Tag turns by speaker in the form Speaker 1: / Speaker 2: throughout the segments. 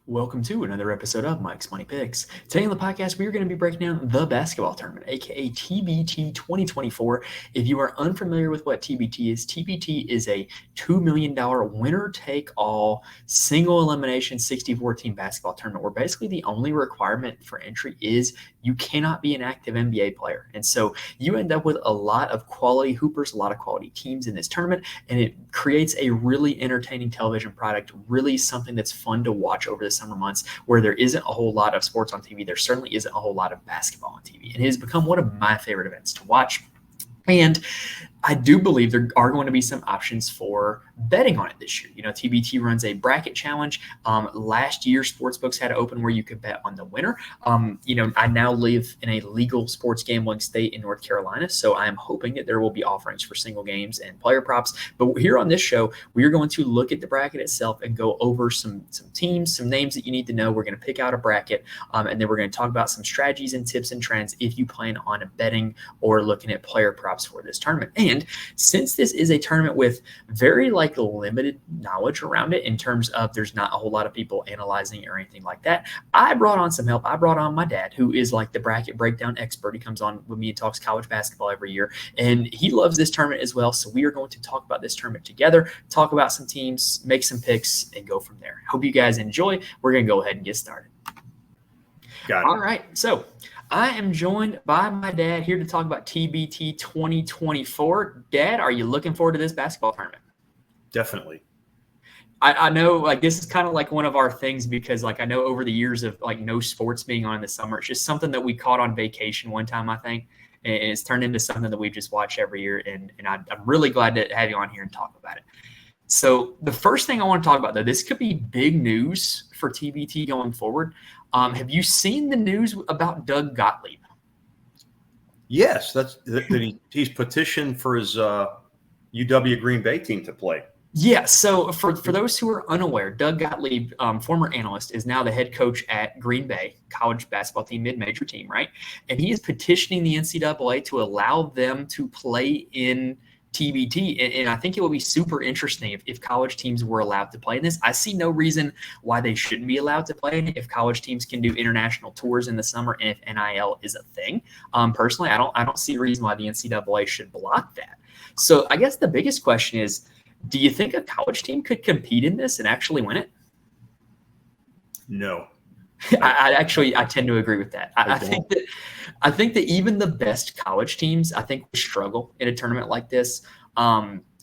Speaker 1: Welcome to another episode of Mike's Money Picks. Today on the podcast, we are going to be breaking down the basketball tournament, aka TBT 2024. If you are unfamiliar with what TBT is a $2 million winner-take-all, single elimination 64-team basketball tournament where basically the only requirement for entry is you cannot be an active NBA player. And so you end up with a lot of quality hoopers, a lot of quality teams in this tournament, and it creates a really entertaining television product, really something that's fun to watch over the summer months where there isn't a whole lot of sports on TV. There certainly isn't a whole lot of basketball on TV. And it has become one of my favorite events to watch. And I do believe there are going to be some options for betting on it this year. You know, TBT runs a bracket challenge. Last year, sportsbooks had open where you could bet on the winner. I now live in a legal sports gambling state in North Carolina, so I am hoping that there will be offerings for single games and player props. But here on this show, we are going to look at the bracket itself and go over some teams, some names that you need to know. We're going to pick out a bracket, and then we're going to talk about some strategies and tips and trends if you plan on betting or looking at player props for this tournament. And since this is a tournament with very limited knowledge around it in terms of there's not a whole lot of people analyzing it or anything like that, I brought on some help. I brought on my dad, who is like the bracket breakdown expert. He comes on with me and talks college basketball every year, and he loves this tournament as well. So we are going to talk about this tournament together, talk about some teams, make some picks, and go from there. Hope you guys enjoy. We're going to go ahead and get started.
Speaker 2: Got it.
Speaker 1: All right. So I am joined by my dad here to talk about TBT 2024. Dad, are you looking forward to this basketball tournament?
Speaker 2: Definitely.
Speaker 1: I know this is kind of like one of our things because I know over the years of no sports being on in the summer, it's just something that we caught on vacation one time, I think, and it's turned into something that we just watch every year. And I'm really glad to have you on here and talk about it. So the first thing I want to talk about, though, this could be big news for TBT going forward. Have you seen the news about Doug Gottlieb?
Speaker 2: Yes, he's petitioned for his UW Green Bay team to play.
Speaker 1: Yeah, so for those who are unaware, Doug Gottlieb, former analyst, is now the head coach at Green Bay, college basketball team, mid-major team, right? And he is petitioning the NCAA to allow them to play in TBT. And I think it would be super interesting if college teams were allowed to play in this. I see no reason why they shouldn't be allowed to play in it if college teams can do international tours in the summer and if NIL is a thing. Personally, I don't see a reason why the NCAA should block that. So I guess the biggest question is, do you think a college team could compete in this and actually win it?
Speaker 2: No.
Speaker 1: I tend to agree with that. I think that even the best college teams, I think, would struggle in a tournament like this.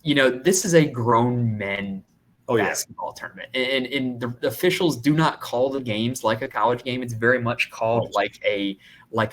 Speaker 1: This is a grown men basketball tournament, and the officials do not call the games like a college game. It's very much called like a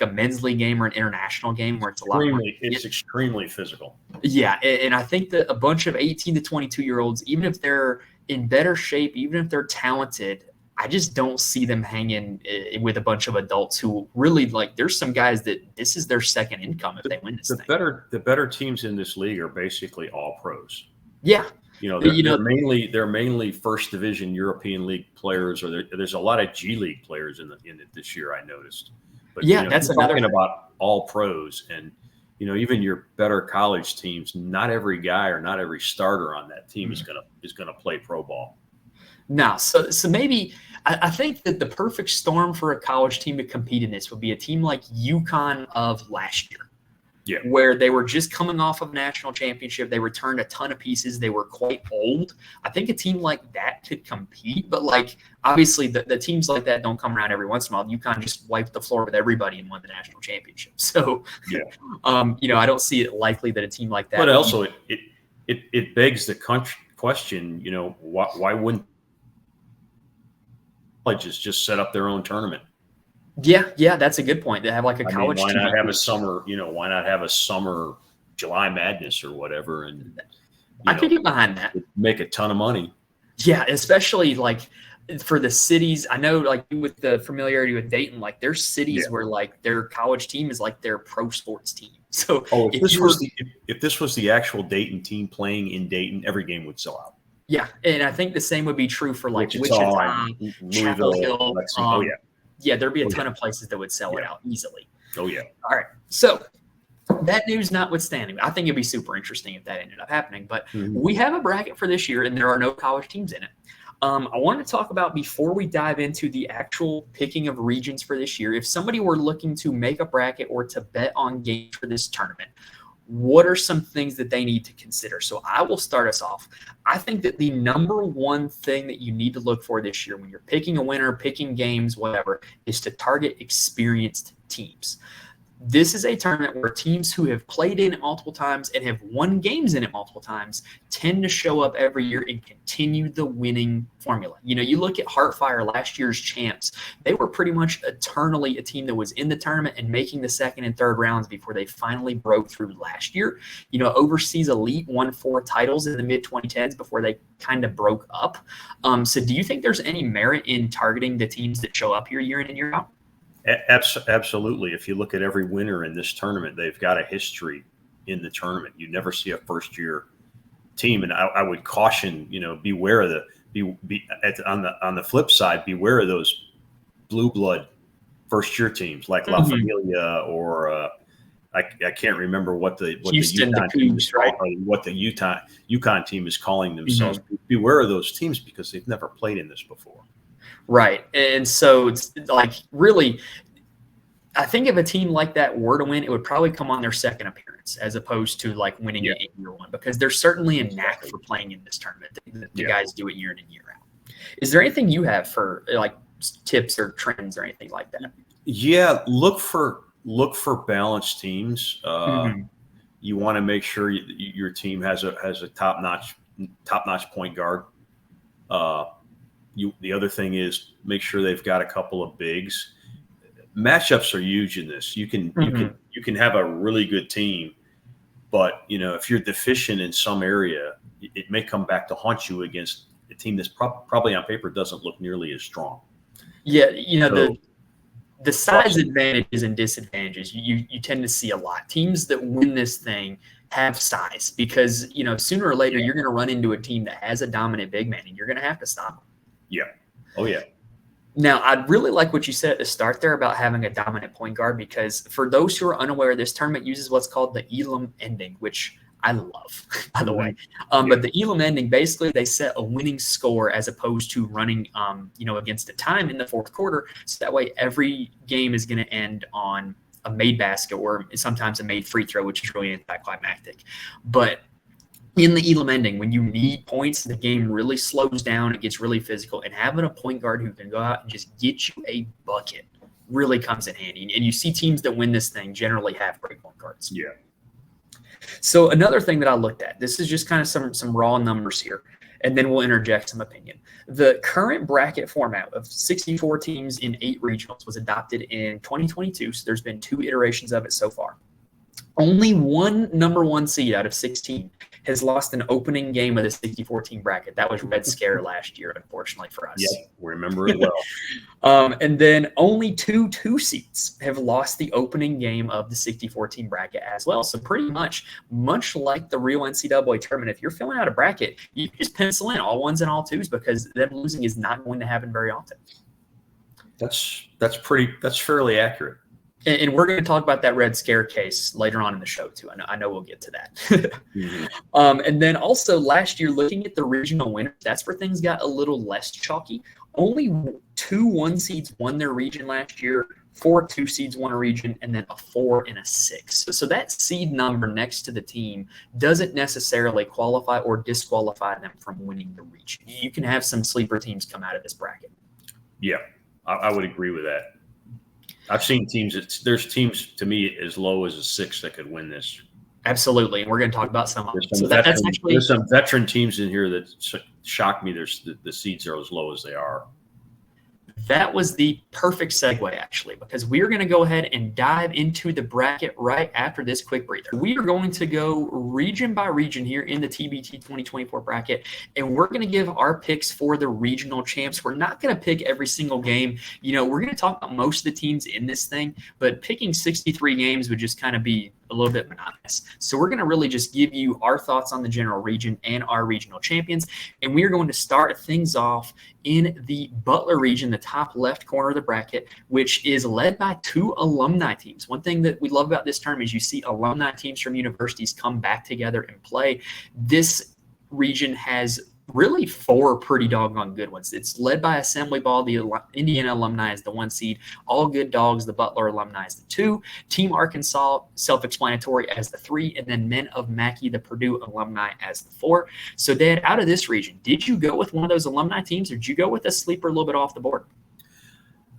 Speaker 1: men's league game or an international game where it's
Speaker 2: extremely physical.
Speaker 1: Yeah, and I think that a bunch of 18 to 22-year-olds, even if they're in better shape, even if they're talented, I just don't see them hanging with a bunch of adults who really there's some guys that this is their second income if they win this thing.
Speaker 2: The better teams in this league are basically all pros.
Speaker 1: Yeah.
Speaker 2: They're mainly first division European League players, or there's a lot of G League players in it this year, I noticed. But
Speaker 1: that's
Speaker 2: talking about all pros, and even your better college teams, not every guy or not every starter on that team is gonna play pro ball.
Speaker 1: No, so maybe I think that the perfect storm for a college team to compete in this would be a team like UConn of last year.
Speaker 2: Yeah.
Speaker 1: Where they were just coming off of a national championship. They returned a ton of pieces. They were quite old. I think a team like that could compete, but obviously the teams like that don't come around every once in a while. UConn just wiped the floor with everybody and won the national championship. So, I don't see it likely that a team like that.
Speaker 2: But also it begs the question, why wouldn't colleges just set up their own tournament?
Speaker 1: Yeah, that's a good point. They have a college team.
Speaker 2: Why not have a summer? Why not have a summer July Madness or whatever? And
Speaker 1: I could get behind that.
Speaker 2: Make a ton of money.
Speaker 1: Yeah, especially for the cities. I know, with the familiarity with Dayton, there's cities where their college team is their pro sports team. So
Speaker 2: if this was the actual Dayton team playing in Dayton, every game would sell out.
Speaker 1: Yeah, and I think the same would be true for Wichita,
Speaker 2: Louisville,
Speaker 1: Hill.
Speaker 2: Lexington.
Speaker 1: Yeah, there'd be a ton of places that would sell it out easily.
Speaker 2: Oh, yeah.
Speaker 1: All right. So that news notwithstanding, I think it'd be super interesting if that ended up happening. But we have a bracket for this year, and there are no college teams in it. I wanted to talk about, before we dive into the actual picking of regions for this year, if somebody were looking to make a bracket or to bet on games for this tournament, what are some things that they need to consider? So I will start us off. I think that the number one thing that you need to look for this year when you're picking a winner, picking games, whatever, is to target experienced teams. This is a tournament where teams who have played in it multiple times and have won games in it multiple times tend to show up every year and continue the winning formula. You look at Heartfire, last year's champs. They were pretty much eternally a team that was in the tournament and making the second and third rounds before they finally broke through last year. Overseas Elite won 4 titles in the mid-2010s before they kind of broke up. So do you think there's any merit in targeting the teams that show up here year in and year out?
Speaker 2: Absolutely. If you look at every winner in this tournament, they've got a history in the tournament. You never see a first-year team, and I would caution, beware of on the flip side, beware of those blue blood first-year teams like La Familia or I can't remember what the UConn team is called, right? What the UConn team is calling themselves. Beware of those teams because they've never played in this before.
Speaker 1: Right. And so it's like, really, I think if a team like that were to win, it would probably come on their second appearance as opposed to like winning it in year one, because there's certainly a knack for playing in this tournament. The guys do it year in and year out. Is there anything you have for like tips or trends or anything like that?
Speaker 2: Yeah. Look for balanced teams. You want to make sure your team has a top-notch point guard. The other thing is make sure they've got a couple of bigs. Matchups are huge in this. You can have a really good team, but if you're deficient in some area, it may come back to haunt you against a team that's probably on paper doesn't look nearly as strong.
Speaker 1: Yeah, the size advantages and disadvantages you tend to see a lot. Teams that win this thing have size because sooner or later you're going to run into a team that has a dominant big man and you're going to have to stop them.
Speaker 2: Yeah. Oh, yeah.
Speaker 1: Now, I'd really like what you said at the start there about having a dominant point guard, because for those who are unaware, this tournament uses what's called the Elam ending, which I love, by the way. But the Elam ending, basically, they set a winning score as opposed to running, against a time in the fourth quarter. So that way, every game is going to end on a made basket or sometimes a made free throw, which is really anticlimactic. But in the Elam ending, when you need points, the game really slows down. It gets really physical. And having a point guard who can go out and just get you a bucket really comes in handy. And you see teams that win this thing generally have great point guards.
Speaker 2: Yeah.
Speaker 1: So another thing that I looked at, this is just kind of some raw numbers here, and then we'll interject some opinion. The current bracket format of 64 teams in 8 regionals was adopted in 2022. So there's been 2 iterations of it so far. Only one number 1 seed out of 16 has lost an opening game of the 64-team bracket. That was Red Scare last year, unfortunately for us.
Speaker 2: Yeah, we remember it well.
Speaker 1: And then only 2 seeds have lost the opening game of the 64-team bracket as well. So pretty much like the real NCAA tournament, if you're filling out a bracket, you can just pencil in all 1s and all 2s because them losing is not going to happen very often.
Speaker 2: That's fairly accurate.
Speaker 1: And we're going to talk about that Red Scare case later on in the show, too. I know we'll get to that. And then also last year, looking at the regional winners, that's where things got a little less chalky. Only 2 1 seeds won their region last year, 4 2 seeds won a region, and then a 4 and a 6. So that seed number next to the team doesn't necessarily qualify or disqualify them from winning the region. You can have some sleeper teams come out of this bracket.
Speaker 2: Yeah, I would agree with that. I've seen teams. There's teams to me as low as a 6 that could win this.
Speaker 1: Absolutely, and we're going to talk about some of them. So
Speaker 2: there's some veteran teams in here that shock me. The seeds are as low as they are.
Speaker 1: That was the perfect segue, actually, because we are going to go ahead and dive into the bracket right after this quick breather. We are going to go region by region here in the TBT 2024 bracket, and we're going to give our picks for the regional champs. We're not going to pick every single game. We're going to talk about most of the teams in this thing, but picking 63 games would just kind of be a little bit monotonous. So we're going to really just give you our thoughts on the general region and our regional champions. And we are going to start things off in the Butler region, the top left corner of the bracket, which is led by 2 alumni teams. One thing that we love about this term is you see alumni teams from universities come back together and play. This region has really 4 pretty doggone good ones. It's led by Assembly Ball. The Indiana alumni is the 1 seed. All Good Dogs, the Butler alumni, is the 2. Team Arkansas, self-explanatory, as the 3. And then Men of Mackey, the Purdue alumni, as the 4. So, Dad, out of this region, did you go with one of those alumni teams, or did you go with a sleeper a little bit off the board?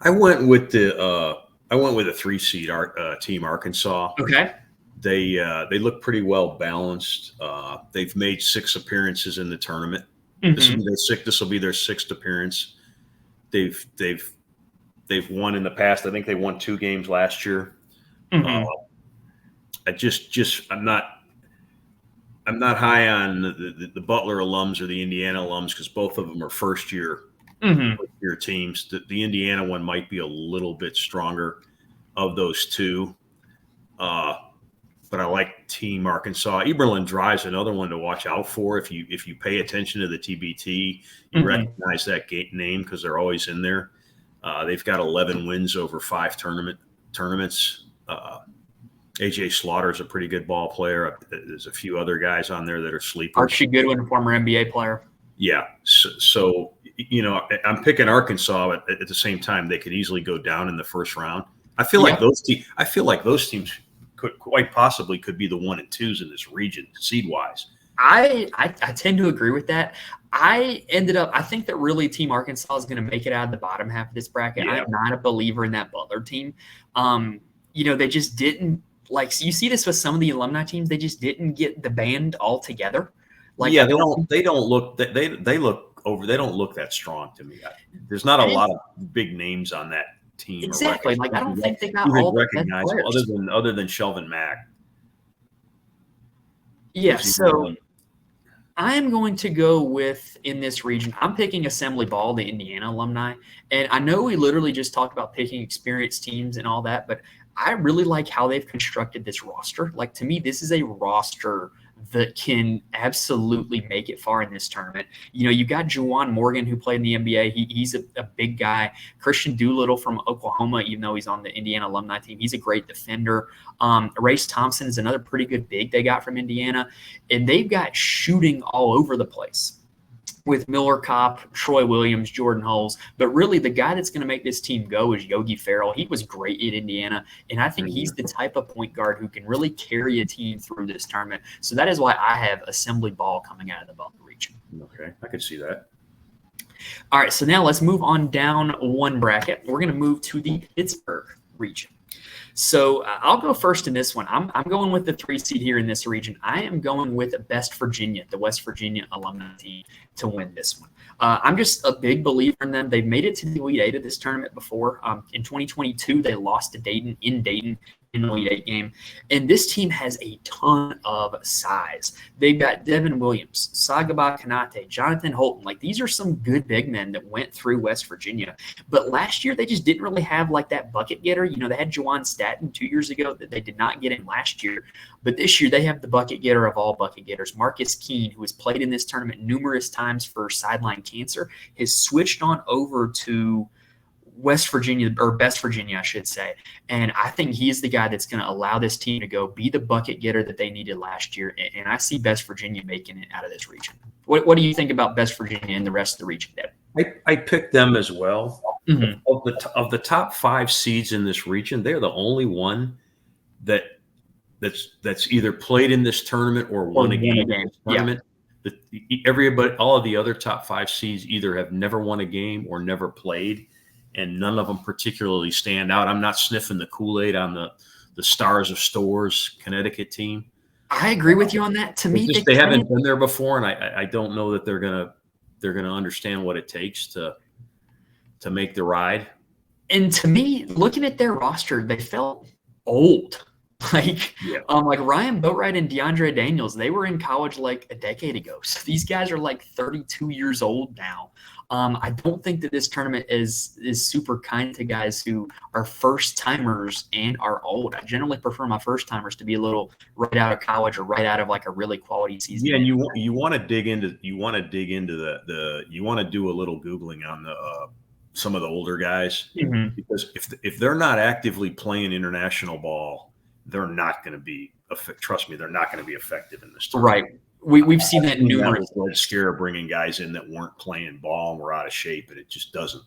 Speaker 2: I went with a 3 seed team, Arkansas.
Speaker 1: Okay.
Speaker 2: They look pretty well balanced. They've made 6 appearances in the tournament.
Speaker 1: Mm-hmm.
Speaker 2: This will be their 6th appearance. They've won in the past. I think they won 2 games last year.
Speaker 1: Mm-hmm.
Speaker 2: I'm not high on the Butler alums or the Indiana alums because both of them are first year teams. The Indiana one might be a little bit stronger of those 2. But I like Team Arkansas. Eberlin Drive's another one to watch out for. If you pay attention to the TBT, you recognize that name because they're always in there. They've got 11 wins over 5 tournaments. AJ Slaughter's a pretty good ball player. There's a few other guys on there that are sleepers.
Speaker 1: Archie Goodwin, former NBA player.
Speaker 2: Yeah. So I'm picking Arkansas, but at the same time, they could easily go down in the first round. I feel like those teams quite possibly could be the 1 and 2s in this region, seed wise.
Speaker 1: I tend to agree with that. I think that really Team Arkansas is going to make it out of the bottom half of this bracket. Yeah. I'm not a believer in that Butler team. They just didn't you see this with some of the alumni teams. They just didn't get the band all together.
Speaker 2: They don't look that strong to me. There's not a lot of big names on that team.
Speaker 1: Exactly. I don't think they got all the best players.
Speaker 2: other than Shelvin Mack.
Speaker 1: Yeah, so I am going to go with, in this region, I'm picking Assembly Ball, the Indiana alumni. And I know we literally just talked about picking experienced teams and all that, but I really like how they've constructed this roster. To me, this is a roster that can absolutely make it far in this tournament. You've got Juwan Morgan, who played in the NBA. He's a big guy. Christian Doolittle from Oklahoma, even though he's on the Indiana alumni team, he's a great defender. Race Thompson is another pretty good big they got from Indiana. And they've got shooting all over the place with Miller Kopp, Troy Williams, Jordan Hulls. But really, the guy that's going to make this team go is Yogi Ferrell. He was great at Indiana, and I think he's the type of point guard who can really carry a team through this tournament. So that is why I have Assembly Ball coming out of the Butler region.
Speaker 2: Okay, I can see that.
Speaker 1: All right, so now let's move on down 1 bracket. We're going to move to the Pittsburgh region. So I'll go first in this one. I'm going with the 3 seed here in this region. I am going with Best Virginia, the West Virginia alumni team, to win this one. I'm just a big believer in them. They've made it to the Elite 8 of this tournament before. In 2022, they lost to Dayton in the Elite 8 game. And this team has a ton of size. They've got Devin Williams, Sagaba Kanate, Jonathan Holton. These are some good big men that went through West Virginia. But last year, they just didn't really have that bucket getter. They had Juwan Staten 2 years ago that they did not get in last year. But this year, they have the bucket getter of all bucket getters. Marcus Keene, who has played in this tournament numerous times for sideline cancer, has switched on over to West Virginia, or Best Virginia, I should say. And I think he is the guy that's going to allow this team to go be the bucket getter that they needed last year. And I see Best Virginia making it out of this region. What do you think about Best Virginia and the rest of the region, Deb?
Speaker 2: I picked them as well. Mm-hmm. Of the top 5 seeds in this region, they're the only one that's either played in this tournament or won a game in this tournament. Yeah. All of the other top 5 seeds either have never won a game or never played, and none of them particularly stand out. I'm not sniffing the Kool-Aid on the Stars of Stores Connecticut team.
Speaker 1: I agree with you on that. To me,
Speaker 2: they haven't been there before, and I don't know that they're gonna understand what it takes to make the ride.
Speaker 1: And to me, looking at their roster, they felt old. Ryan Boatwright and DeAndre Daniels, they were in college a decade ago. So these guys are 32 years old now. I don't think that this tournament is super kind to guys who are first timers and are old. I generally prefer my first timers to be a little right out of college or right out of a really quality season.
Speaker 2: Yeah, and you want to dig into you want to do a little Googling on some of the older guys, mm-hmm. because if they're not actively playing international ball, they're not going to be. Trust me, they're not going to be effective in this tournament.
Speaker 1: we've seen that
Speaker 2: That
Speaker 1: numerous.
Speaker 2: was Red Scare bringing guys in that weren't playing ball and were out of shape, and it just doesn't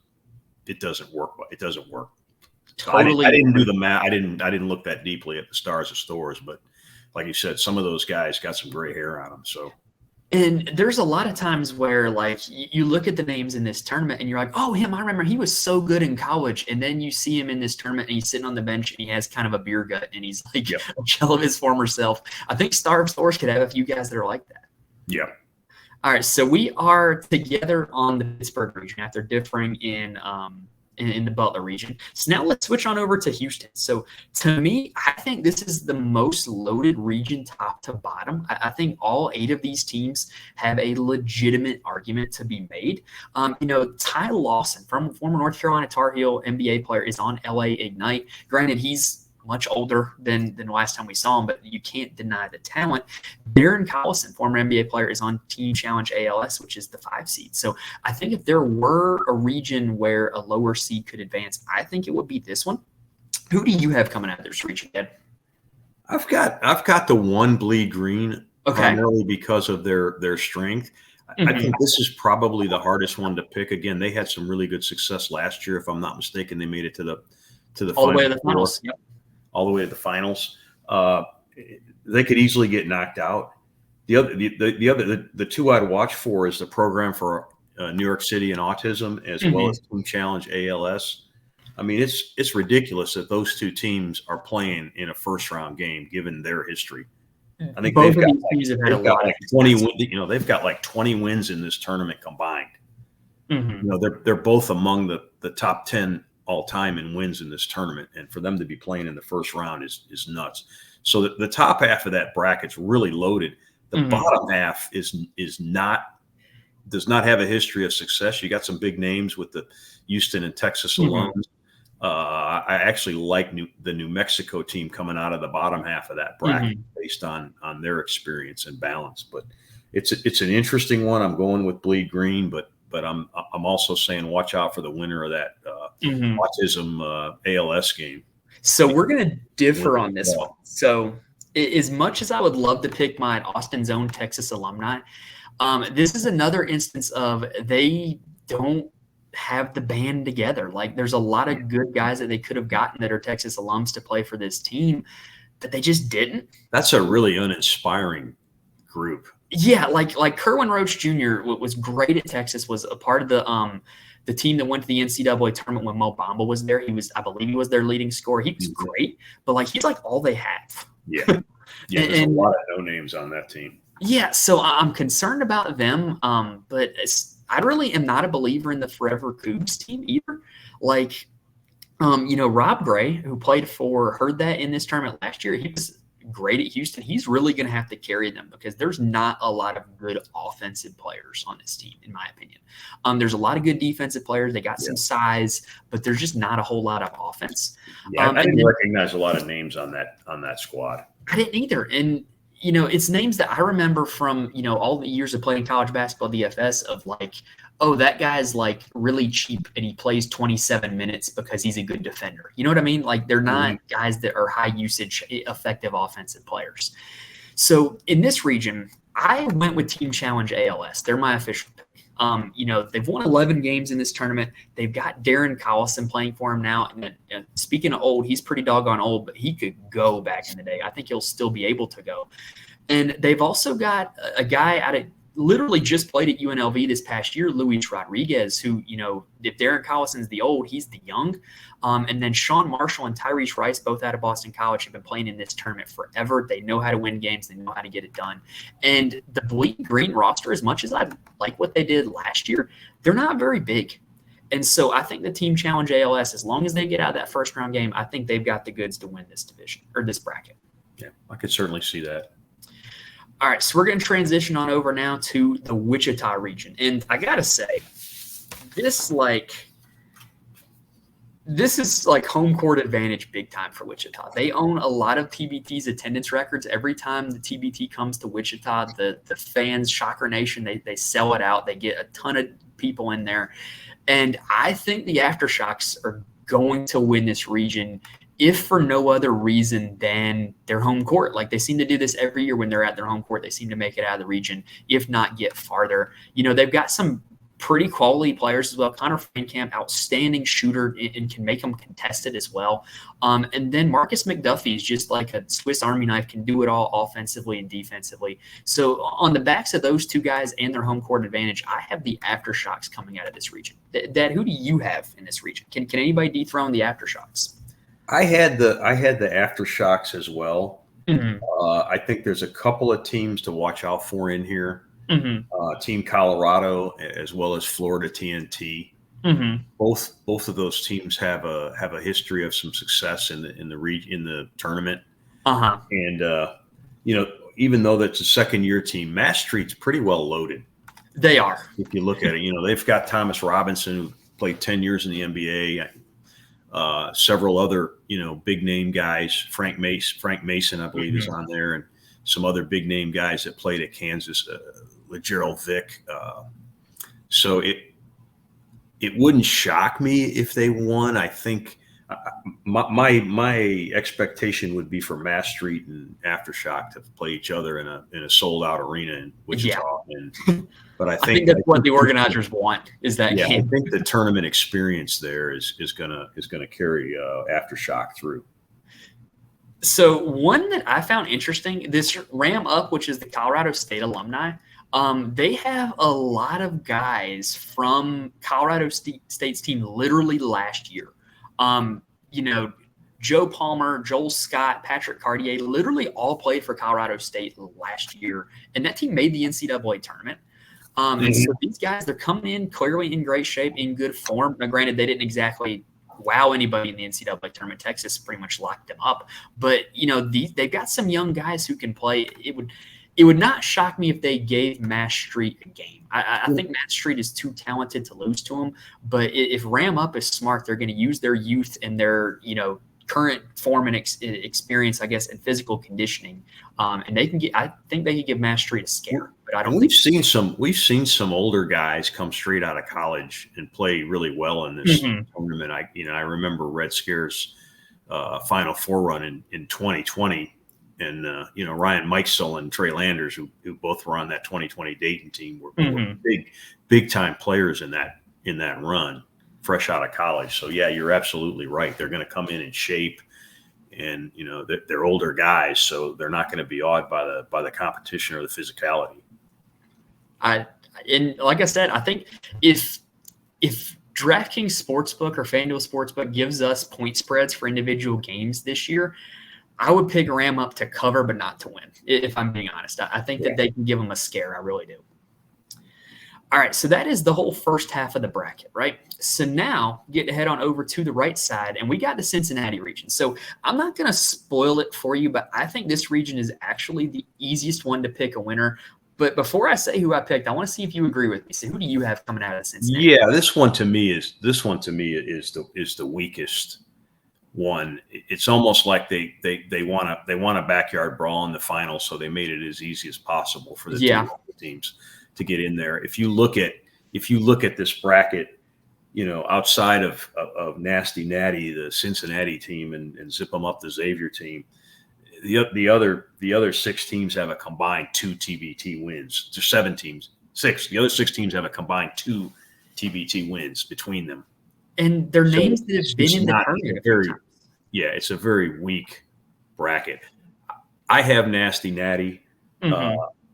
Speaker 2: work. It doesn't work. So
Speaker 1: Totally.
Speaker 2: I didn't do the math. I didn't look that deeply at the stars of stores, but like you said, some of those guys got some gray hair on them. So.
Speaker 1: And there's a lot of times where, like, you look at the names in this tournament and you're like, oh, him, I remember he was so good in college. And then you see him in this tournament and he's sitting on the bench and he has kind of a beer gut and he's like a shell of his former self. I think Star of Stores could have a few guys that are like that.
Speaker 2: Yeah.
Speaker 1: All right. So we are together on the Pittsburgh region after differing in the Butler region. So now let's switch on over to Houston. So to me, I think this is the most loaded region top to bottom. I think all 8 of these teams have a legitimate argument to be made. Ty Lawson, from former North Carolina Tar Heel NBA player, is on LA Ignite. Granted, he's much older than the last time we saw him, but you can't deny the talent. Darren Collison, former NBA player, is on Team Challenge ALS, which is the 5 seed. So I think if there were a region where a lower seed could advance, I think it would be this one. Who do you have coming out of this region, Ed?
Speaker 2: I've got the 1 Bleed Green, primarily because of their strength. I think this is probably the hardest one to pick. Again, they had some really good success last year. If I'm not mistaken, they made it to the
Speaker 1: all the way to the finals.
Speaker 2: Yep. All the way to the finals. They could easily get knocked out. The 2 I'd watch for is the program for New York City and autism, as well as Team Challenge ALS. I mean, it's ridiculous that those 2 teams are playing in a first round game, given their history. I think they've got like 20. They've got like 20 wins in this tournament combined. They're both among the top 10 all time in wins in this tournament, and for them to be playing in the first round is nuts. So the top half of that bracket's really loaded. The bottom half does not have a history of success. You got some big names with the Houston and Texas alums. I actually like the New Mexico team coming out of the bottom half of that bracket based on their experience and balance. But it's an interesting one. I'm going with Bleed Green, but I'm also saying watch out for the winner of that autism ALS game.
Speaker 1: So we're going to differ on this one. So as much as I would love to pick my Austin's own Texas alumni, this is another instance of they don't have the band together. Like, there's a lot of good guys that they could have gotten that are Texas alums to play for this team, but they just didn't.
Speaker 2: That's a really uninspiring group.
Speaker 1: Yeah, like Kerwin Roach Jr. was great at Texas, was a part of the team that went to the NCAA tournament when Mo Bamba was there. I believe he was their leading scorer. He was great, but like, he's like all they have.
Speaker 2: Yeah. There's a lot of no names on that team.
Speaker 1: Yeah, so I'm concerned about them, but I really am not a believer in the Forever Cougs team either. Like, Rob Gray, who played for Heard That in this tournament last year, he was great at Houston. He's really going to have to carry them because there's not a lot of good offensive players on this team, in my opinion. There's a lot of good defensive players. They got some size, but there's just not a whole lot of offense.
Speaker 2: Yeah, I didn't recognize a lot of names on that squad.
Speaker 1: I didn't either. And it's names that I remember from, all the years of playing college basketball DFS of like, oh, that guy's like really cheap and he plays 27 minutes because he's a good defender. You know what I mean? Like, they're not guys that are high usage, effective offensive players. So in this region, I went with Team Challenge ALS. They're my official pick. They've won 11 games in this tournament. They've got Darren Collison playing for him now. And speaking of old, he's pretty doggone old, but he could go back in the day. I think he'll still be able to go. And they've also got a guy out of literally just played at UNLV this past year, Luis Rodriguez, who, if Darren Collison's the old, he's the young. And then Sean Marshall and Tyrese Rice, both out of Boston College, have been playing in this tournament forever. They know how to win games. They know how to get it done. And the Bleed Green roster, as much as I like what they did last year, they're not very big. And so I think the Team Challenge ALS, as long as they get out of that first round game, I think they've got the goods to win this division or this bracket.
Speaker 2: Yeah, I could certainly see that.
Speaker 1: All right, so we're going to transition on over now to the Wichita region. And I got to say, this is like home court advantage big time for Wichita. They own a lot of TBT's attendance records. Every time the TBT comes to Wichita, the fans, Shocker Nation, they sell it out. They get a ton of people in there. And I think the Aftershocks are going to win this region, if for no other reason than their home court. Like they seem to do this every year when they're at their home court. They seem to make it out of the region, if not get farther. They've got some pretty quality players as well. Connor Frankamp, outstanding shooter, and can make them contested as well. And then Marcus McDuffie is just like a Swiss Army knife, can do it all offensively and defensively. So on the backs of those two guys and their home court advantage, I have the Aftershocks coming out of this region. Dad, who do you have in this region? Can anybody dethrone the Aftershocks?
Speaker 2: I had the Aftershocks as well.
Speaker 1: Mm-hmm.
Speaker 2: I think there's a couple of teams to watch out for in here.
Speaker 1: Mm-hmm.
Speaker 2: Team Colorado as well as Florida TNT.
Speaker 1: Mm-hmm.
Speaker 2: Both of those teams have a history of some success in the tournament.
Speaker 1: Uh-huh.
Speaker 2: And even though that's a second-year team, Mass Street's pretty well loaded.
Speaker 1: They are.
Speaker 2: If you look at it, they've got Thomas Robinson, who played 10 years in the NBA. Several other big name guys. Frank Mason, I believe, is on there, and some other big name guys that played at Kansas. Gerald Vick. So it wouldn't shock me if they won. I think my expectation would be for Mass Street and Aftershock to play each other in a sold out arena in Wichita.
Speaker 1: Yeah.
Speaker 2: But I
Speaker 1: think that's what the organizers want, is that game.
Speaker 2: I think the tournament experience there is gonna carry Aftershock through.
Speaker 1: So one that I found interesting, this Ram Up, which is the Colorado State alumni, they have a lot of guys from Colorado State's team literally last year. Joe Palmer, Joel Scott, Patrick Cartier, literally all played for Colorado State last year, and that team made the NCAA tournament. And so these guys, they're coming in clearly in great shape, in good form. Now, granted, they didn't exactly wow anybody in the NCAA tournament. Texas pretty much locked them up. But, they've got some young guys who can play. It would not shock me if they gave Mass Street a game. I think Mass Street is too talented to lose to them. But if Ram Up is smart, they're going to use their youth and their, current form and experience, I guess, and physical conditioning. And I think they could give Mass Street a scare. But I don't.
Speaker 2: We've seen some older guys come straight out of college and play really well in this tournament. I remember Red Scare's Final Four run in 2020. And, Ryan Mikesell and Trey Landers, who both were on that 2020 Dayton team, were big time players in that run, fresh out of college. So, yeah, you're absolutely right. They're going to come in shape, and, they're older guys, so they're not going to be awed by the competition or the physicality.
Speaker 1: And like I said, I think if DraftKings Sportsbook or FanDuel Sportsbook gives us point spreads for individual games this year, I would pick Ram Up to cover, but not to win, if I'm being honest. I think that they can give them a scare. I really do. All right, so that is the whole first half of the bracket, right? So now get to head on over to the right side, and we got the Cincinnati region. So I'm not going to spoil it for you, but I think this region is actually the easiest one to pick a winner. But before I say who I picked, I want to see if you agree with me. So who do you have coming out of Cincinnati?
Speaker 2: Yeah, this one to me is the weakest one. It's almost like they want a backyard brawl in the final, so they made it as easy as possible for the two teams to get in there. If you look at this bracket, outside of Nasty Natty, the Cincinnati team, and Zip 'em Up, the Xavier team, the other 6 teams have a combined 2 TBT wins. There's 7 teams, 6. The other 6 teams have a combined 2 TBT wins between them.
Speaker 1: And their names that have been in the tournament.
Speaker 2: It's a very weak bracket. I have Nasty Natty.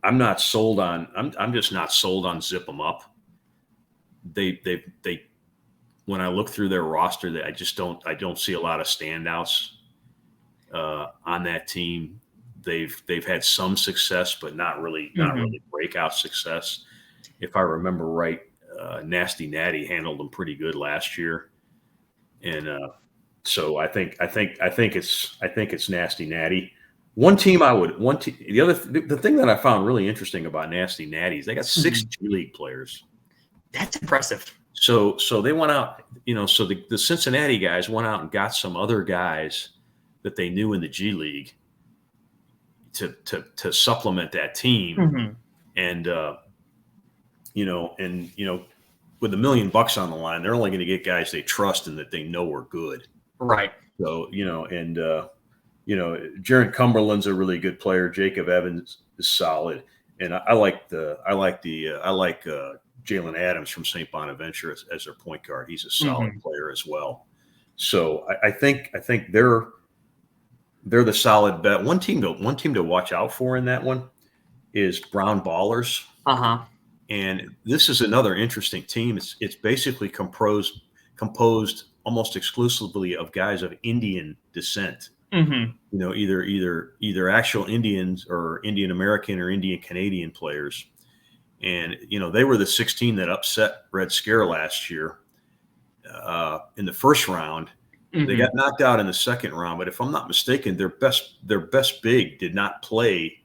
Speaker 2: I'm not sold on. I'm just not sold on Zip 'em Up. They when I look through their roster, I don't see a lot of standouts on that team. They've had some success, but not really breakout success. If I remember right, Nasty Natty handled them pretty good last year, and so I think it's Nasty Natty. The thing that I found really interesting about Nasty Natty is they got 6 G League players.
Speaker 1: That's impressive.
Speaker 2: So they went out, so the Cincinnati guys went out and got some other guys that they knew in the G League to supplement that team. And with $1 million on the line, they're only going to get guys they trust and that they know are good.
Speaker 1: Right.
Speaker 2: So, Jaron Cumberland's a really good player. Jacob Evans is solid. And I like Jalen Adams from St. Bonaventure as their point guard. He's a solid player as well. So I think they're the solid bet. One team to watch out for in that one is Brown Ballers. And this is another interesting team. It's basically composed almost exclusively of guys of Indian descent. Either actual Indians or Indian American or Indian Canadian players. And they were the 16 that upset Red Scare last year in the first round. They got knocked out in the second round, but if I'm not mistaken, their best big did not play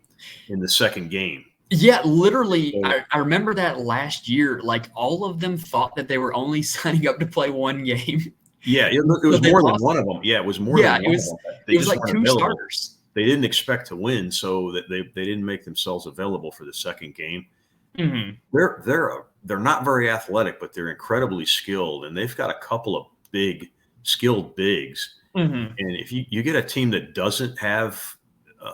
Speaker 2: in the second game.
Speaker 1: Yeah, literally, I remember that last year. Like, all of them thought that they were only signing up to play one game.
Speaker 2: Yeah, it was more than one of them. Yeah, it was more than one of them.
Speaker 1: It was like two starters.
Speaker 2: They didn't expect to win, so that they didn't make themselves available for the second game. They're not very athletic, but they're incredibly skilled, and they've got a couple of big skilled bigs. And if you get a team that doesn't have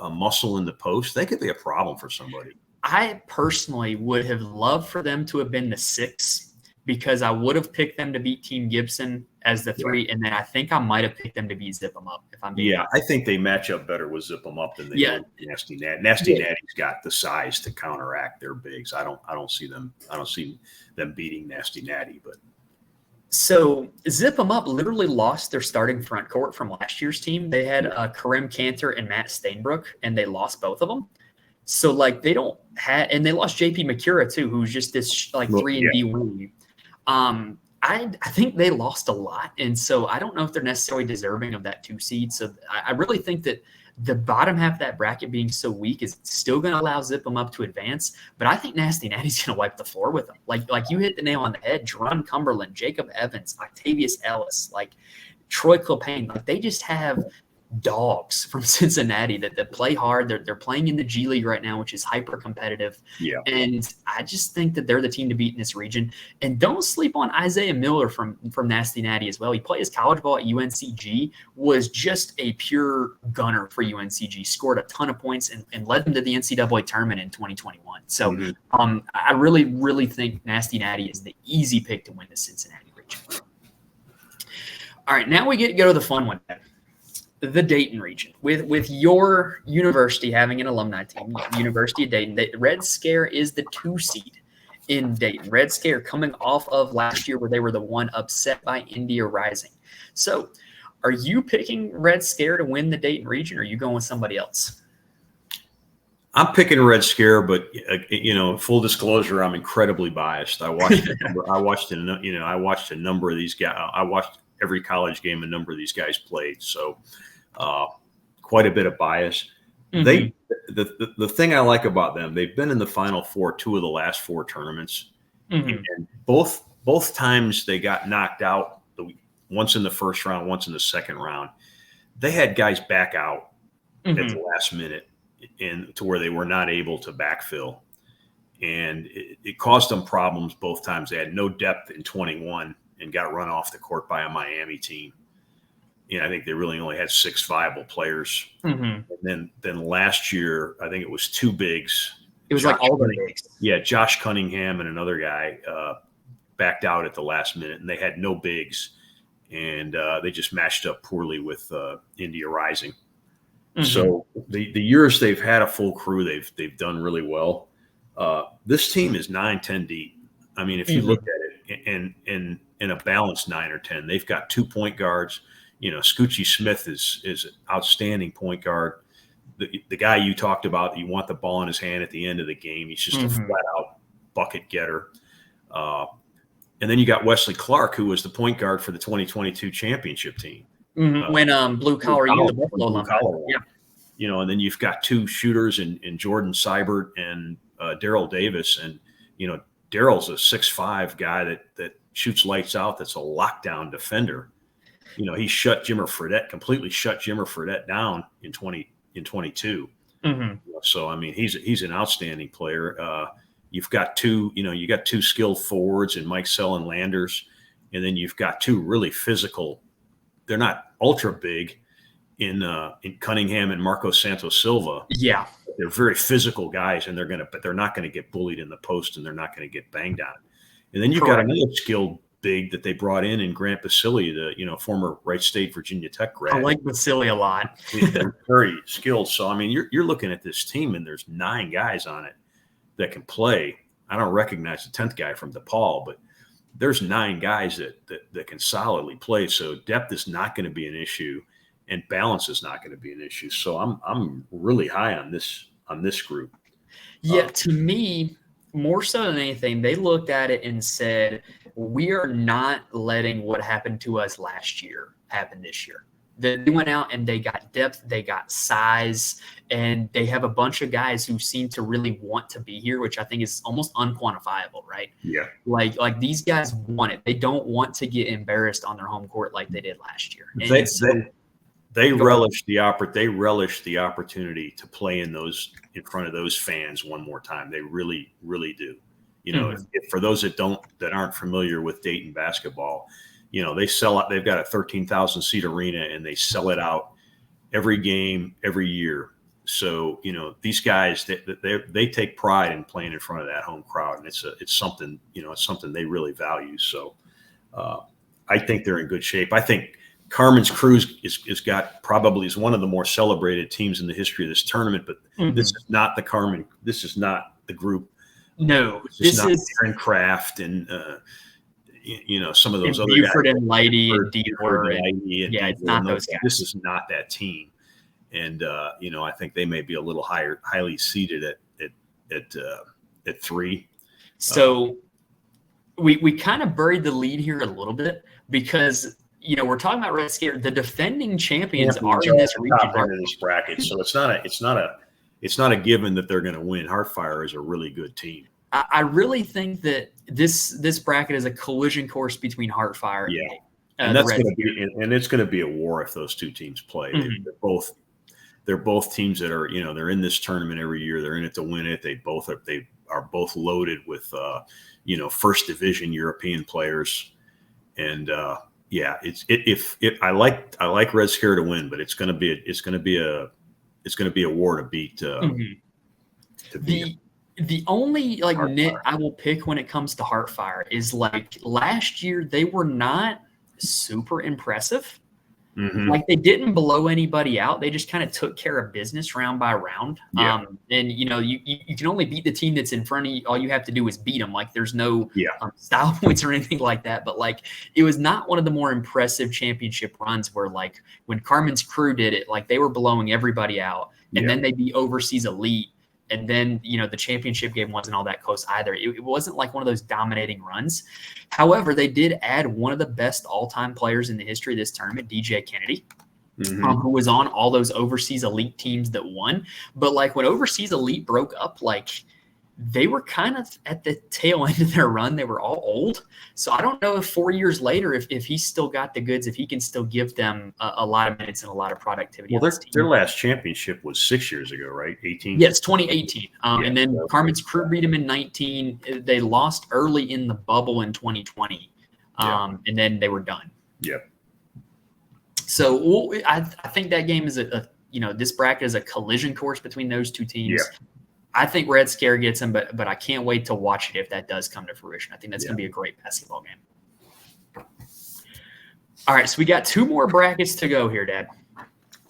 Speaker 2: a muscle in the post, they could be a problem for somebody.
Speaker 1: I personally would have loved for them to have been the 6 because I would have picked them to beat Team Gibson as the 3, and then I think I might have picked them to beat Zip 'em Up. If I'm being honest.
Speaker 2: I think they match up better with Zip 'em Up than they do with Nasty Natty. Nasty Natty's got the size to counteract their bigs. I don't see them beating Nasty Natty, but.
Speaker 1: So Zip 'em Up literally lost their starting front court from last year's team. They had Kareem Cantor and Matt Stainbrook, and they lost both of them. So they don't have, and they lost JP McCura too, who's just this 3-and-D wing. I think they lost a lot, and so I don't know if they're necessarily deserving of that 2 seed. So I really think that the bottom half of that bracket being so weak is still going to allow Zip 'em Up to advance. But I think Nasty Natty's going to wipe the floor with them. Like you hit the nail on the head. Jerron Cumberland, Jacob Evans, Octavius Ellis, Troy Clopane. They just have dogs from Cincinnati that play hard. They're playing in the G League right now, which is hyper competitive.
Speaker 2: Yeah.
Speaker 1: And I just think that they're the team to beat in this region. And don't sleep on Isaiah Miller from Nasty Natty as well. He played his college ball at UNCG, was just a pure gunner for UNCG, scored a ton of points and led them to the NCAA tournament in 2021. So I really, really think Nasty Natty is the easy pick to win the Cincinnati region. All right, now we get to go to the fun one. The Dayton region, with your university having an alumni team, University of Dayton. Red Scare is the 2 seed in Dayton. Red Scare coming off of last year where they were the 1 upset by India Rising. So are you picking Red Scare to win the Dayton region, or are you going with somebody else?
Speaker 2: I'm picking Red Scare, but full disclosure, I'm incredibly biased. I watched a number of these guys. I watched every college game a number of these guys played. So quite a bit of bias. The thing I like about them, they've been in the Final Four 2 of the last 4 tournaments, and both times they got knocked out. Once in the first round, once in the second round. They had guys back out at the last minute, and to where they were not able to backfill, and it caused them problems both times. They had no depth in 21 and got run off the court by a Miami team. I think they really only had 6 viable players. And then last year, I think it was 2 bigs.
Speaker 1: It was all the bigs.
Speaker 2: Yeah, Josh Cunningham and another guy backed out at the last minute, and they had no bigs. And they just matched up poorly with India Rising. So the years they've had a full crew, they've done really well. This team is 9-10 deep. I mean, if you look at it in a balanced 9 or 10, they've got 2 point guards. Scoochie Smith is an outstanding point guard. The guy you talked about, you want the ball in his hand at the end of the game. He's just a flat out bucket getter. And then you got Wesley Clark, who was the point guard for the 2022 championship team.
Speaker 1: When Blue Collar used the Buffalo number.
Speaker 2: Yeah. And then you've got 2 shooters in Jordan Seibert and Daryl Davis. And, Daryl's a 6'5" guy that shoots lights out. That's a lockdown defender. He completely shut Jimmer Fredette down in 22. So, I mean, he's an outstanding player. You've got you got two skilled forwards in Mike Sell and Landers, and then you've got two really physical. They're not ultra big in Cunningham and Marco Santos Silva.
Speaker 1: Yeah.
Speaker 2: They're very physical guys, and they're not going to get bullied in the post, and they're not going to get banged on. And then you've got another skilled big that they brought in Grant Basili, the former Wright State Virginia Tech grad.
Speaker 1: I like Basili a lot.
Speaker 2: They're very skilled. So I mean, you're looking at this team, and there's 9 guys on it that can play. I don't recognize the 10th guy from DePaul, but there's 9 guys that can solidly play. So depth is not going to be an issue, and balance is not going to be an issue. So I'm really high on this group.
Speaker 1: Yeah, to me, more so than anything, they looked at it and said, we are not letting what happened to us last year happen this year. They went out and they got depth, they got size, and they have a bunch of guys who seem to really want to be here, which I think is almost unquantifiable, right?
Speaker 2: Yeah.
Speaker 1: Like these guys want it. They don't want to get embarrassed on their home court like they did last year.
Speaker 2: They relish the opportunity to play in front of those fans one more time. They really, really do. If for those that aren't familiar with Dayton basketball, they sell out. They've got a 13,000 seat arena, and they sell it out every game, every year. So these guys they take pride in playing in front of that home crowd, and it's something they really value. So I think they're in good shape. I think Carmen's Crew is one of the more celebrated teams in the history of this tournament, but this is not the Carmen. This is not the group.
Speaker 1: No,
Speaker 2: this is Aaron Kraft and some of those other
Speaker 1: Buford
Speaker 2: guys.
Speaker 1: And Lighty and Deaver. It's not those guys.
Speaker 2: This is not that team, and I think they may be a little highly seeded at 3.
Speaker 1: So we kind of buried the lead here a little bit because we're talking about Red Scare. The defending champions are in this region,
Speaker 2: in this bracket, so it's not a given that they're going to win. Heartfire is a really good team.
Speaker 1: I really think that this bracket is a collision course between Heartfire
Speaker 2: and that's going to be, and it's going to be a war if those two teams play. They're both teams that are they're in this tournament every year. They're in it to win it. They are both loaded with first division European players, and I like Red Scare to win, but it's going to be a war to beat.
Speaker 1: The only nit I will pick when it comes to Heartfire is last year they were not super impressive. They didn't blow anybody out. They just kind of took care of business round by round. And you can only beat the team that's in front of you. All you have to do is beat them. There's no style points or anything like that. But it was not one of the more impressive championship runs where when Carmen's Crew did it, they were blowing everybody out, and then they'd be overseas elite. And then, the championship game wasn't all that close either. It wasn't one of those dominating runs. However, they did add one of the best all-time players in the history of this tournament, DJ Kennedy, who was on all those overseas elite teams that won. But when overseas elite broke up, they were kind of at the tail end of their run. They were all old. So I don't know if 4 years later, if he's still got the goods, if he can still give them a lot of minutes and a a lot of productivity.
Speaker 2: Well, their last championship was 6 years ago, right? 18?
Speaker 1: Yes, 2018. And then Carmen's Crew beat him in 19. They lost early in the bubble in 2020. And then they were done.
Speaker 2: Yep.
Speaker 1: So I think that game is this bracket is a collision course between those two teams.
Speaker 2: Yeah.
Speaker 1: I think Red Scare gets him, but I can't wait to watch it if that does come to fruition. I think that's going to be a great basketball game. All right, so we got 2 more brackets to go here, Dad.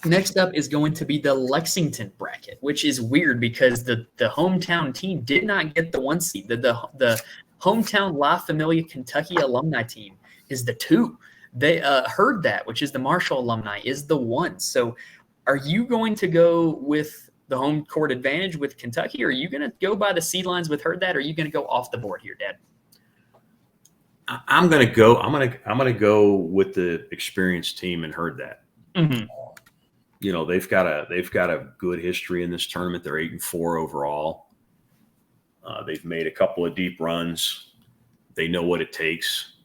Speaker 1: Next up is going to be the Lexington bracket, which is weird because the hometown team did not get the 1 seed. The hometown La Familia Kentucky alumni team is the 2. They heard that, which is the Marshall alumni, is the 1. So are you going to go with the home court advantage with Kentucky, or are you going to go by the seed lines with Heard That, or are you going to go off the board here, Dad?
Speaker 2: I'm going to go. I'm going to go with the experienced team and Heard That. They've got a good history in this tournament. They're 8-4 overall. They've made a couple of deep runs. They know what it takes.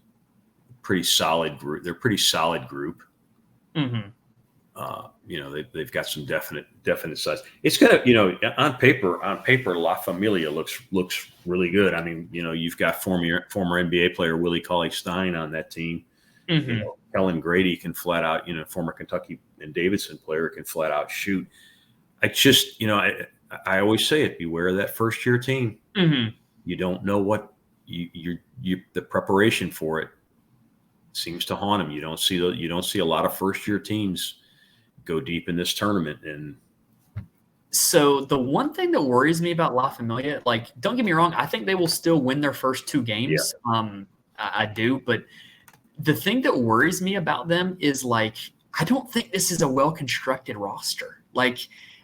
Speaker 2: Pretty solid group. They're a pretty solid group. They've got some definite size. It's gonna, on paper, La Familia looks really good. I mean, you've got former NBA player Willie Cauley-Stein on that team.
Speaker 1: Mm-hmm.
Speaker 2: Kellen Grady can flat out, former Kentucky and Davidson player can flat out shoot. I just, I always say it: beware of that first year team.
Speaker 1: Mm-hmm.
Speaker 2: You don't know what the preparation for it seems to haunt them. You don't see a lot of first year teams go deep in this tournament. And
Speaker 1: so the one thing that worries me about La Familia, like, don't get me wrong, I think they will still win their first 2 games. I do, but the thing that worries me about them is, like, I don't think this is a well-constructed roster. Like,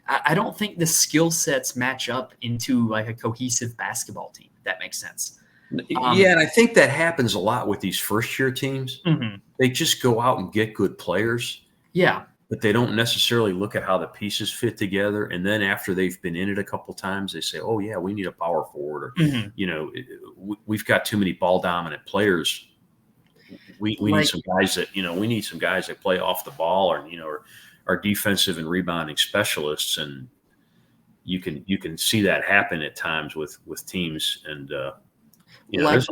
Speaker 1: I don't think the skill sets match up into like a cohesive basketball team. If that makes sense.
Speaker 2: And I think that happens a lot with these first year teams.
Speaker 1: Mm-hmm.
Speaker 2: They just go out and get good players.
Speaker 1: Yeah.
Speaker 2: But they don't necessarily look at how the pieces fit together. And then after they've been in it a couple times, they say, oh, yeah, we need a power forward. Or, we've got too many ball dominant players. We need some guys that play off the ball or are defensive and rebounding specialists. And you can see that happen at times with teams. And, there's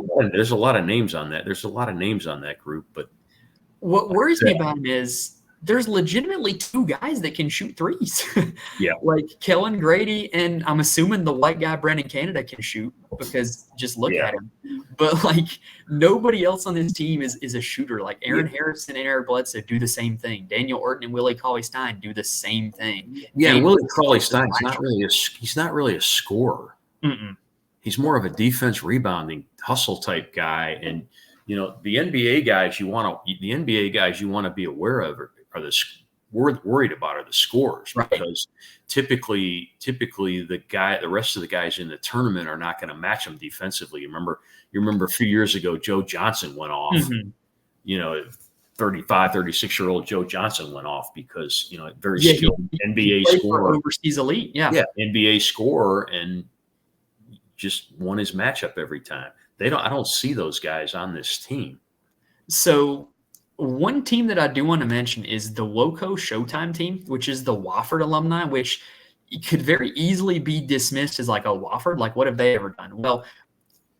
Speaker 2: a lot of names on that. There's a lot of names on that group. But
Speaker 1: what worries me about him is there's legitimately 2 guys that can shoot threes.
Speaker 2: Yeah.
Speaker 1: Like Kellen Grady, and I'm assuming the white guy Brennan Canada can shoot, because just look at him. But like nobody else on this team is a shooter. Like Aaron Harrison and Eric Bledsoe do the same thing. Daniel Orton and Willie Cauley-Stein do the same thing.
Speaker 2: Yeah, Willie Cauley-Stein's he's not really a scorer.
Speaker 1: Mm-mm.
Speaker 2: He's more of a defense rebounding hustle type guy. And the NBA guys you want to be aware of are the worried about are the scorers,
Speaker 1: right?
Speaker 2: Because typically the rest of the guys in the tournament are not going to match them defensively. You remember a few years ago, Joe Johnson went off.
Speaker 1: Mm-hmm.
Speaker 2: 35, 36-year-old Joe Johnson went off because very skilled NBA scorer,
Speaker 1: overseas elite,
Speaker 2: NBA scorer, and just won his matchup every time. I don't see those guys on this team.
Speaker 1: So one team that I do want to mention is the Woco Showtime team, which is the Wofford alumni, which could very easily be dismissed as like, oh, Wofford, like what have they ever done? Well,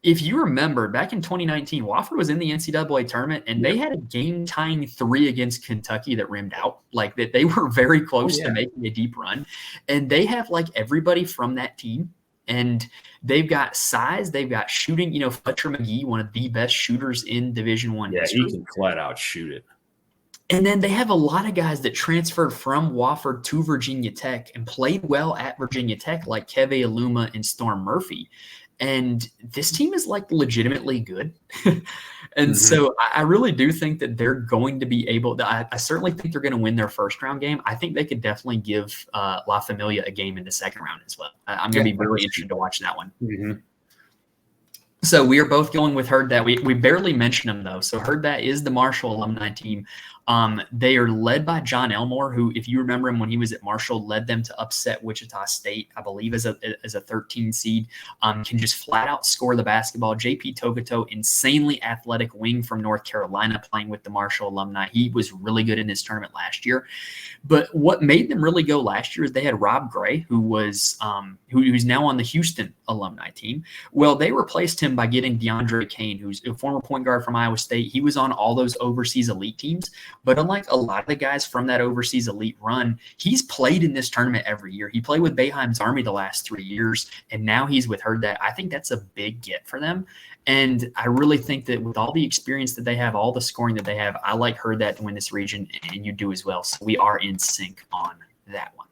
Speaker 1: if you remember back in 2019, Wofford was in the NCAA tournament and they had a game-tying 3 against Kentucky that rimmed out. Like that, they were very close to making a deep run, and they have like everybody from that team. And they've got size, they've got shooting. Fletcher McGee, one of the best shooters in Division I.
Speaker 2: Yeah, he can flat out shoot it.
Speaker 1: And then they have a lot of guys that transferred from Wofford to Virginia Tech and played well at Virginia Tech, like Keve Aluma and Storm Murphy. And this team is like legitimately good. And so I really do think that they're going to be able to, I certainly think they're going to win their first round game. I think they could definitely give La Familia a game in the second round as well. I'm going to be really interested to watch that one.
Speaker 2: Mm-hmm.
Speaker 1: So we are both going with Heard That. We barely mentioned them, though. So Heard That is the Marshall alumni team. They are led by John Elmore, who, if you remember him when he was at Marshall, led them to upset Wichita State, I believe, as a 13 seed. Can just flat out score the basketball. JP Togoto, insanely athletic wing from North Carolina, playing with the Marshall alumni. He was really good in this tournament last year. But what made them really go last year is they had Rob Gray, who's now on the Houston alumni team. Well, they replaced him by getting DeAndre Kane, who's a former point guard from Iowa State. He was on all those overseas elite teams. But unlike a lot of the guys from that overseas elite run, he's played in this tournament every year. He played with Boeheim's Army the last 3 years, and now he's with Heard That. I think that's a big get for them. And I really think that with all the experience that they have, all the scoring that they have, I like Heard That to win this region, and you do as well. So we are in sync on that one.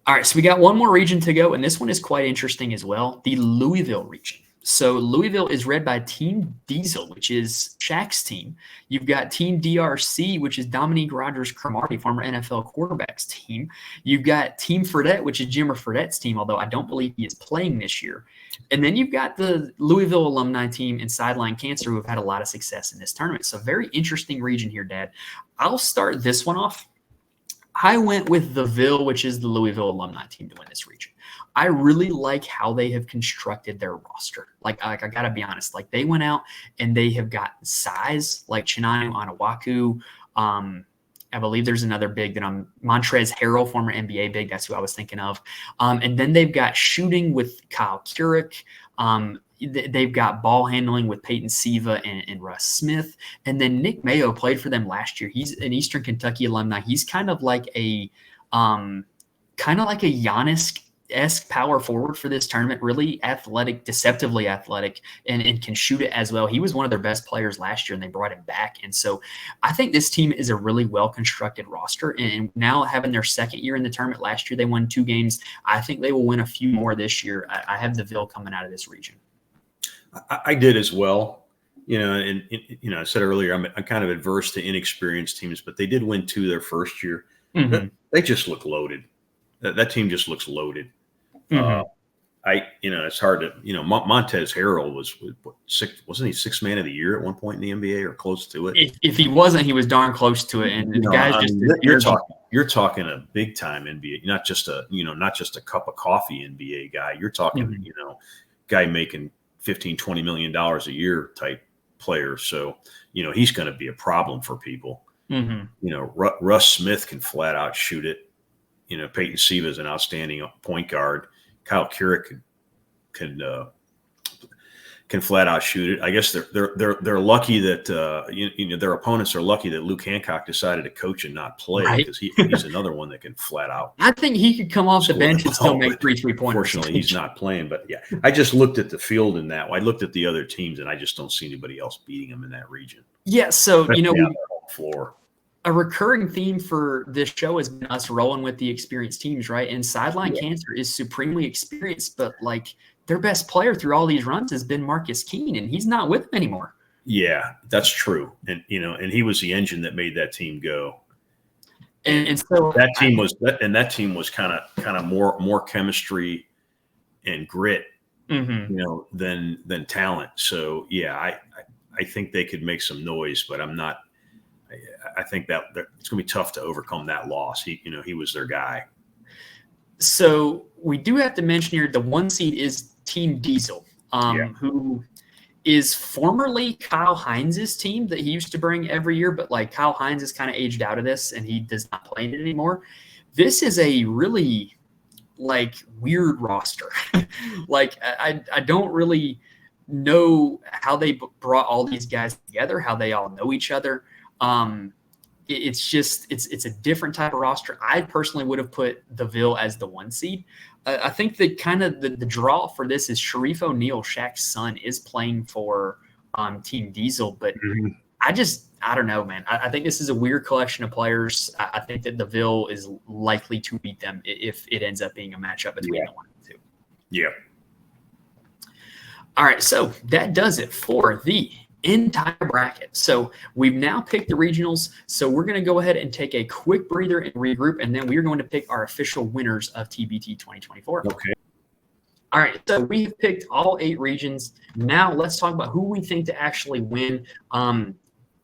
Speaker 1: All right, so we got one more region to go, and this one is quite interesting as well, the Louisville region. So Louisville is led by Team Diesel, which is Shaq's team. You've got Team DRC, which is Dominique Rodgers-Cromartie, former NFL quarterback's team. You've got Team Fredette, which is Jimmer Fredette's team, although I don't believe he is playing this year. And then you've got the Louisville alumni team and Sideline Cancer, who have had a lot of success in this tournament. So very interesting region here, Dad. I'll start this one off. I went with the Ville, which is the Louisville alumni team, to win this region. I really like how they have constructed their roster. Like I got to be honest, like they went out and they have got size like Chinanu Anawaku, I believe there's another big that Montrezl Harrell, former NBA big. That's who I was thinking of. And then they've got shooting with Kyle Keurig. They've got ball handling with Peyton Siva and Russ Smith. And then Nick Mayo played for them last year. He's an Eastern Kentucky alumni. He's kind of like a Giannis-esque power forward for this tournament, really athletic, deceptively athletic, and can shoot it as well. He was one of their best players last year, and they brought him back. And so I think this team is a really well-constructed roster. And now having their second year in the tournament, last year they won 2 games. I think they will win a few more this year. I have the Ville coming out of this region.
Speaker 2: I did as well. And I said earlier, I'm kind of adverse to inexperienced teams, but they did win 2 their first year. Mm-hmm. They just look loaded. That team just looks loaded. Mm-hmm. It's hard to, Montrezl Harrell wasn't he 6th man of the year at one point in the NBA or close to it?
Speaker 1: If he wasn't, he was darn close to it. And
Speaker 2: you're talking a big time NBA, not just a cup of coffee NBA guy. You're talking, mm-hmm. Guy making $15-20 million a year type player. So, he's going to be a problem for people. Mm-hmm. Russ Smith can flat out shoot it. Peyton Siva is an outstanding point guard. Kyle Keurig can flat out shoot it. I guess they're lucky that their opponents are lucky that Luke Hancock decided to coach and not play, because he's another one that can flat out.
Speaker 1: I think he could come off the bench and still make 3-3-pointers.
Speaker 2: Unfortunately, he's not playing. But yeah, I just looked at the field in that. I looked at the other teams, and I just don't see anybody else beating them in that region.
Speaker 1: Yeah, so
Speaker 2: floor.
Speaker 1: A recurring theme for this show has been us rolling with the experienced teams, right? And Sideline Cancer is supremely experienced, but their best player through all these runs has been Marcus Keene, and he's not with them anymore.
Speaker 2: Yeah, that's true. And and he was the engine that made that team go.
Speaker 1: And so
Speaker 2: that team was kind of more chemistry and grit, mm-hmm. Than talent. So yeah, I think they could make some noise, but I'm not. I think that it's going to be tough to overcome that loss. He was their guy.
Speaker 1: So we do have to mention here the 1 seed is Team Diesel, who is formerly Kyle Hines' team that he used to bring every year, but Kyle Hines is kind of aged out of this and he does not play in it anymore. This is a really weird roster. I don't really know how they brought all these guys together, how they all know each other. It's a different type of roster. I personally would have put the Ville as the 1 seed. I think the draw for this is Sharif O'Neal, Shaq's son, is playing for Team Diesel, but mm-hmm. I don't know, man. I think this is a weird collection of players. I think that the Ville is likely to beat them if it ends up being a matchup between the 1 and 2.
Speaker 2: Yeah.
Speaker 1: All right, so that does it for the entire bracket. So we've now picked the regionals. So we're going to go ahead and take a quick breather and regroup, and then we're going to pick our official winners of TBT 2024.
Speaker 2: Okay.
Speaker 1: All right. So we've picked all 8 regions. Now let's talk about who we think to actually win.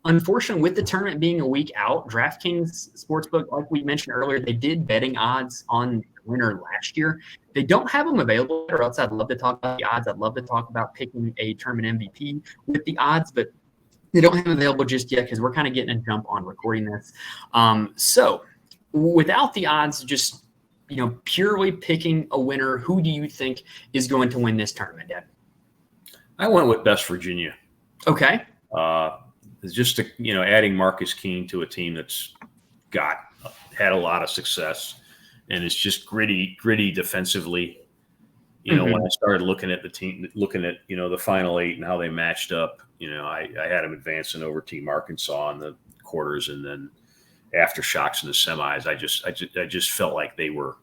Speaker 1: Unfortunately, with the tournament being a week out, DraftKings Sportsbook, like we mentioned earlier, they did betting odds on the winner last year. They don't have them available, or else I'd love to talk about the odds. I'd love to talk about picking a tournament MVP with the odds, but they don't have them available just yet because we're kind of getting a jump on recording this. So without the odds, just purely picking a winner, who do you think is going to win this tournament, Dad?
Speaker 2: I went with Best Virginia.
Speaker 1: Okay.
Speaker 2: It's just adding Marcus Keene to a team that's had a lot of success, and it's just gritty defensively. Mm-hmm. When I started looking at the team, the final 8 and how they matched up, I had them advancing over Team Arkansas in the quarters, and then aftershocks in the semis. I just felt like they were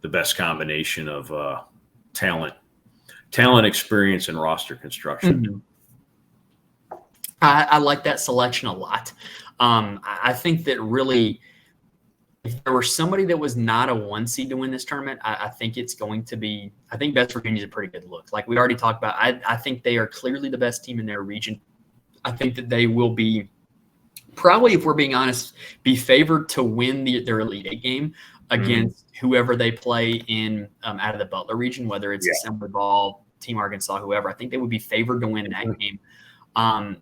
Speaker 2: the best combination of talent, experience, and roster construction.
Speaker 1: Mm-hmm. I like that selection a lot. I think that really, if there were somebody that was not a 1 seed to win this tournament, I think it's going to be – I think Best Virginia is a pretty good look. Like we already talked about, I think they are clearly the best team in their region. I think that they will be probably, if we're being honest, be favored to win their Elite Eight game against whoever they play in out of the Butler region, whether it's Assembly Ball, Team Arkansas, whoever. I think they would be favored to win that game.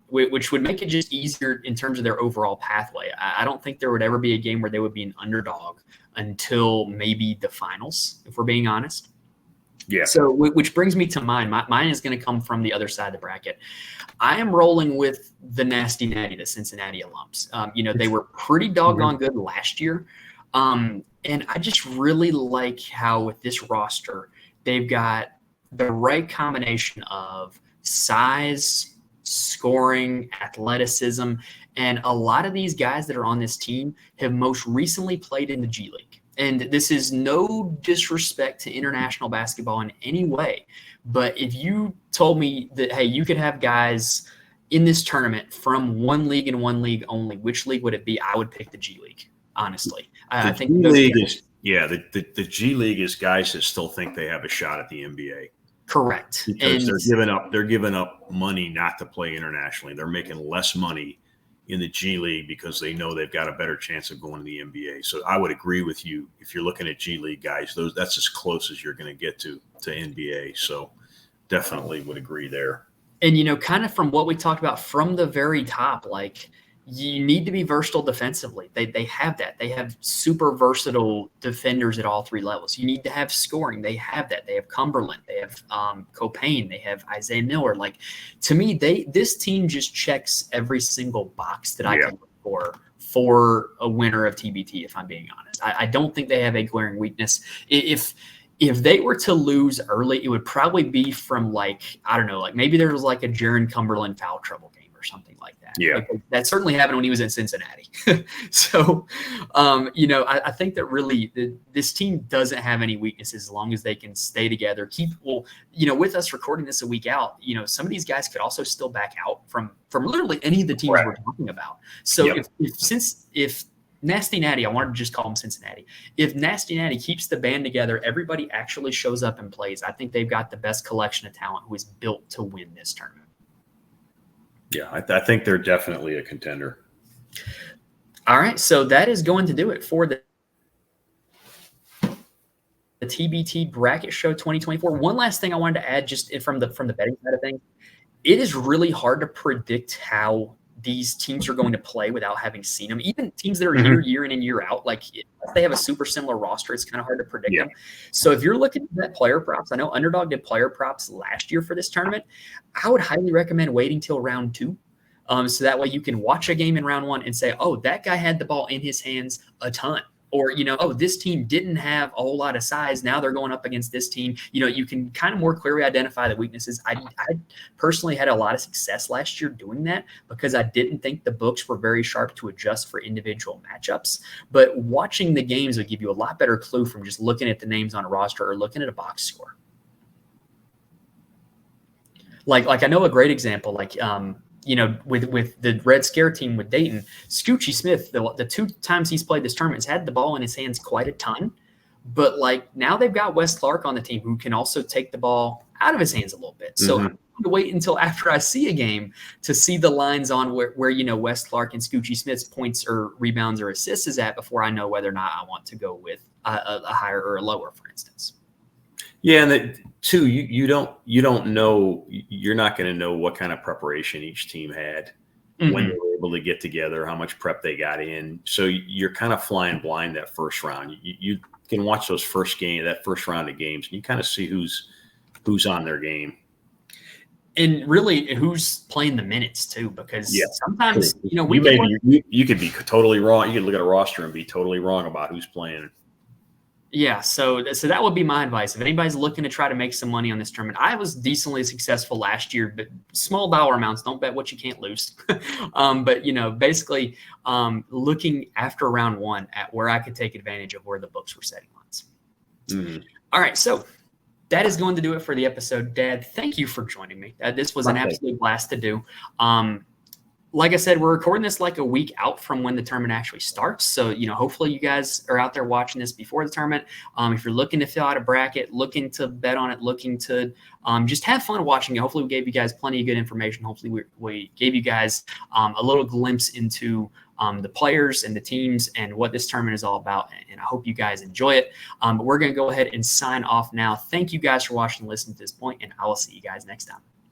Speaker 1: which would make it just easier in terms of their overall pathway. I don't think there would ever be a game where they would be an underdog until maybe the finals, if we're being honest.
Speaker 2: Yeah.
Speaker 1: So, which brings me to mine. Mine is going to come from the other side of the bracket. I am rolling with the Nasty Natty, the Cincinnati alums. They were pretty doggone good last year. And I just really like how with this roster, they've got the right combination of size, scoring, athleticism, and a lot of these guys that are on this team have most recently played in the G League. And this is no disrespect to international basketball in any way, but if you told me that, hey, you could have guys in this tournament from one league and one league only, which league would it be? I would pick the G League, honestly. I think
Speaker 2: G League is the G League is guys that still think they have a shot at the NBA.
Speaker 1: Correct.
Speaker 2: Because they're giving up money not to play internationally. They're making less money in the G League because they know they've got a better chance of going to the NBA. So I would agree with you. If you're looking at G League guys, that's as close as you're going to get to NBA. So definitely would agree there.
Speaker 1: And, kind of from what we talked about from the very top, like you need to be versatile defensively. They have that. They have super versatile defenders at all three levels. You need to have scoring. They have that. They have Cumberland. They have Copain. They have Isaiah Miller. Like, to me, this team just checks every single box that I can look for a winner of TBT, if I'm being honest. I don't think they have a glaring weakness. If they were to lose early, it would probably be from I don't know, maybe there was a Jaron Cumberland foul trouble game or something like that.
Speaker 2: Yeah.
Speaker 1: That certainly happened when he was in Cincinnati. So, I think that really this team doesn't have any weaknesses as long as they can stay together. With us recording this a week out, some of these guys could also still back out from literally any of the teams we're talking about. So if Nasty Natty, I wanted to just call him Cincinnati. If Nasty Natty keeps the band together, everybody actually shows up and plays, I think they've got the best collection of talent who is built to win this tournament.
Speaker 2: Yeah, I think they're definitely a contender.
Speaker 1: All right, so that is going to do it for the TBT Bracket Show 2024. One last thing I wanted to add just from the betting side of things. It is really hard to predict how these teams are going to play without having seen them. Even teams that are here year in and year out, if they have a super similar roster, it's kind of hard to predict them. So if you're looking at player props, I know Underdog did player props last year for this tournament. I would highly recommend waiting till round 2. So that way you can watch a game in round 1 and say, oh, that guy had the ball in his hands a ton. Or, oh, this team didn't have a whole lot of size. Now they're going up against this team. You can kind of more clearly identify the weaknesses. I personally had a lot of success last year doing that because I didn't think the books were very sharp to adjust for individual matchups. But watching the games would give you a lot better clue from just looking at the names on a roster or looking at a box score. Like I know a great example, with the Red Scare team with Dayton, Scoochie Smith, the 2 times he's played this tournament, has had the ball in his hands quite a ton. But now they've got Wes Clark on the team who can also take the ball out of his hands a little bit. So I'm going to wait until after I see a game to see the lines on where Wes Clark and Scoochie Smith's points or rebounds or assists is at before I know whether or not I want to go with a higher or a lower, for instance.
Speaker 2: Yeah, and too, you don't know, you're not going to know what kind of preparation each team had when they were able to get together, how much prep they got in. So you're kind of flying blind that first round. You can watch that first round of games, and you kind of see who's on their game. And
Speaker 1: really who's playing the minutes too, because sometimes,
Speaker 2: you could be totally wrong. You could look at a roster and be totally wrong about who's playing.
Speaker 1: Yeah, so that would be my advice. If anybody's looking to try to make some money on this tournament, I was decently successful last year, but small dollar amounts. Don't bet what you can't lose. But basically looking after round 1 at where I could take advantage of where the books were setting lines. All right, so that is going to do it for the episode. Dad, thank you for joining me. This was an absolute blast to do. Like I said, we're recording this a week out from when the tournament actually starts. So, hopefully you guys are out there watching this before the tournament. If you're looking to fill out a bracket, looking to bet on it, looking to just have fun watching it. Hopefully we gave you guys plenty of good information. Hopefully we gave you guys a little glimpse into the players and the teams and what this tournament is all about. And I hope you guys enjoy it. But we're going to go ahead and sign off now. Thank you guys for watching and listening to this point, and I will see you guys next time.